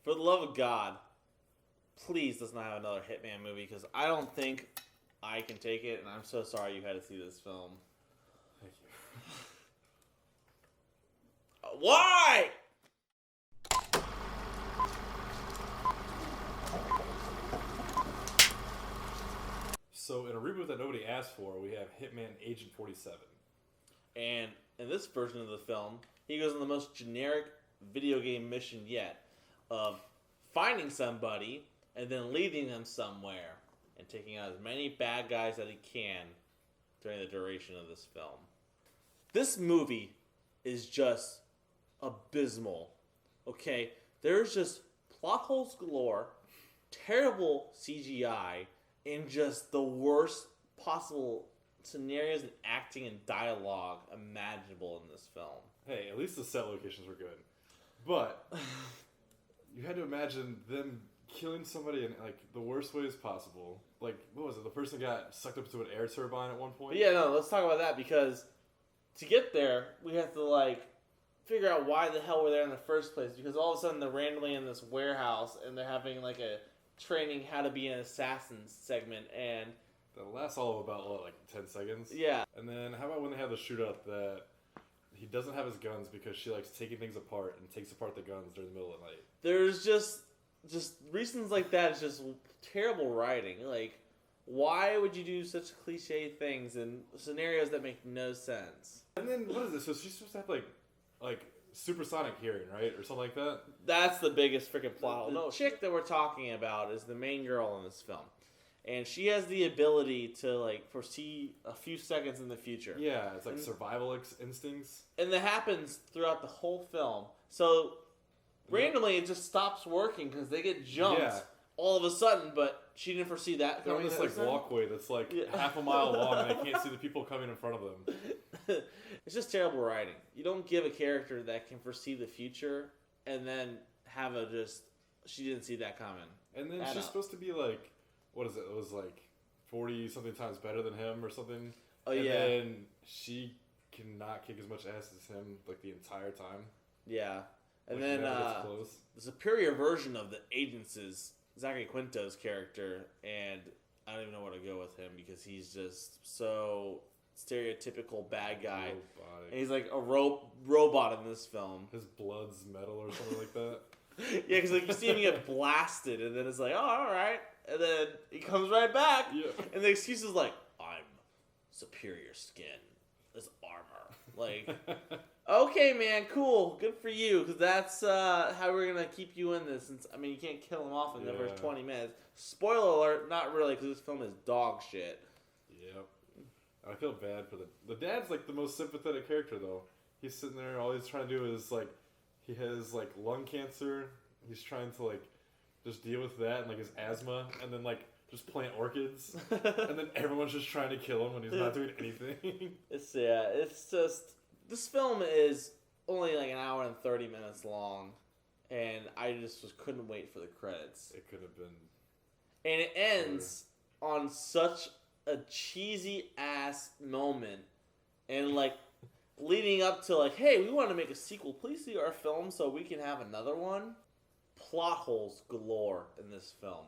For the love of God, please let's not have another Hitman movie because I don't think I can take it, and I'm so sorry you had to see this film. Thank you. Why? So in a reboot that nobody asked for, we have Hitman Agent 47. And in this version of the film, he goes on the most generic video game mission yet of finding somebody and then leading them somewhere and taking out as many bad guys that he can during the duration of this film. This movie is just abysmal. Okay? There's just plot holes galore, terrible CGI, and just the worst possible scenarios and acting and dialogue imaginable in this film. Hey, at least the set locations were good. But you had to imagine them killing somebody in like the worst ways possible. Like, what was it? The person got sucked up to an air turbine at one point? But yeah, no, let's talk about that because to get there, we have to like figure out why the hell we're there in the first place because all of a sudden they're randomly in this warehouse and they're having like a training how to be an assassin segment and that lasts all of about what, like 10 seconds? Yeah. And then how about when they have the shootout that he doesn't have his guns because she likes taking things apart and takes apart the guns during the middle of the night? There's just reasons like that. It's just terrible writing. Like, why would you do such cliche things in scenarios that make no sense? And then what is this? So she's supposed to have like supersonic hearing, right, or something like that? That's the biggest freaking plot hole. The chick that we're talking about is the main girl in this film. And she has the ability to, like, foresee a few seconds in the future. Yeah, it's like survival instincts. And that happens throughout the whole film. So, randomly, it just stops working because they get jumped all of a sudden, but she didn't foresee that They're on coming. this, like, walkway that's, like, half a mile long, and they can't see the people coming in front of them. It's just terrible writing. You don't give a character that can foresee the future and then have she didn't see that coming. And then she's supposed to be, like, what is it? It was like 40-something times better than him or something. Oh, and yeah. And then she cannot kick as much ass as him, like, the entire time. Yeah. And like, then the superior version of the agents is Zachary Quinto's character, and I don't even know where to go with him because he's just so stereotypical bad guy. Robotic. And he's like a robot in this film. His blood's metal or something like that. Yeah, because like you see him get blasted, and then it's like, oh, all right. And then he comes right back, and the excuse is like, I'm superior skin. This armor. Like, okay, man, cool. Good for you, because that's how we're going to keep you in this. Since, I mean, you can't kill him off in the first 20 minutes. Spoiler alert, not really, because this film is dog shit. Yep. I feel bad for the dad's, like, the most sympathetic character, though. He's sitting there, all he's trying to do is, like, he has, like, lung cancer. He's trying to, like, just deal with that and, like, his asthma, and then, like, just plant orchids. And then everyone's just trying to kill him when he's not doing anything. It's just... This film is only, like, an hour and 30 minutes long, and I just couldn't wait for the credits. It could have been... And it ends on such a cheesy-ass moment, and, like... leading up to, like, hey, we want to make a sequel. Please see our film so we can have another one. Plot holes galore in this film.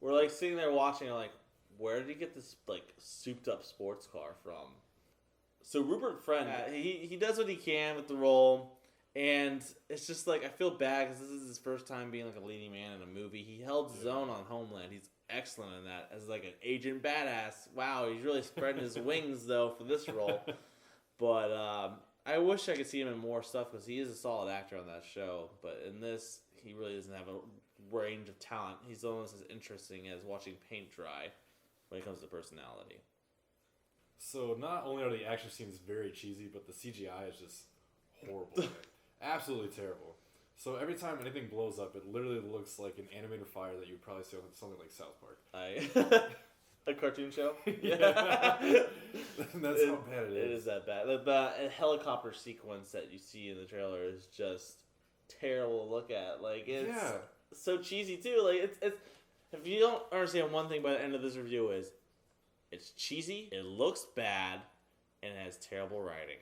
We're, like, sitting there watching, like, where did he get this, like, souped-up sports car from? So Rupert Friend, he does what he can with the role, and it's just, like, I feel bad because this is his first time being, like, a leading man in a movie. He held his own on Homeland. He's excellent in that as, like, an agent badass. Wow, he's really spreading his wings, though, for this role. But I wish I could see him in more stuff because he is a solid actor on that show. But in this, he really doesn't have a range of talent. He's almost as interesting as watching paint dry when it comes to personality. So not only are the action scenes very cheesy, but the CGI is just horrible. Absolutely terrible. So every time anything blows up, it literally looks like an animated fire that you would probably see on something like South Park. A cartoon show? Yeah. That's how bad it is. It is that bad. The helicopter sequence that you see in the trailer is just terrible to look at. Like, it's so cheesy, too. Like, it's if you don't understand one thing by the end of this review is, it's cheesy, it looks bad, and it has terrible writing.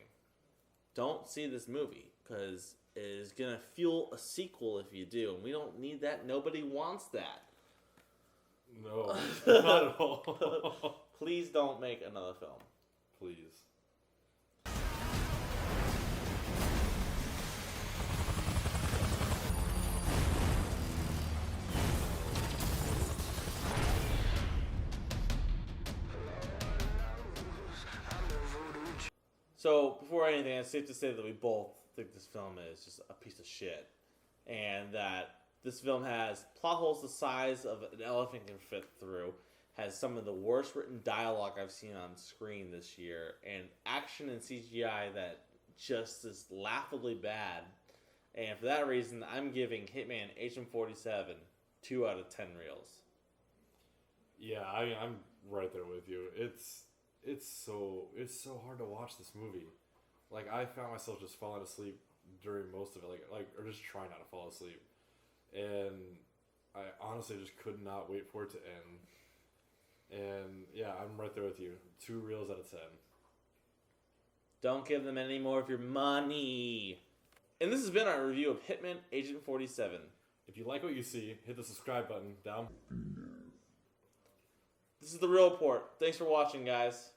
Don't see this movie, because is gonna fuel a sequel if you do, and we don't need that. Nobody wants that. No, not at all. Please don't make another film. Please. So, before anything, it's safe to say that we both think this film is just a piece of shit. And that this film has plot holes the size of an elephant can fit through, has some of the worst written dialogue I've seen on screen this year, and action and CGI that just is laughably bad. And for that reason, I'm giving Hitman Agent 47 2 out of 10 reels. Yeah, I'm right there with you. It's so hard to watch this movie. Like, I found myself just falling asleep during most of it, like or just trying not to fall asleep. And I honestly just could not wait for it to end. And yeah, I'm right there with you. 2 reels out of 10. Don't give them any more of your money. And this has been our review of Hitman Agent 47. If you like what you see, hit the subscribe button down. This is The Real Report. Thanks for watching, guys.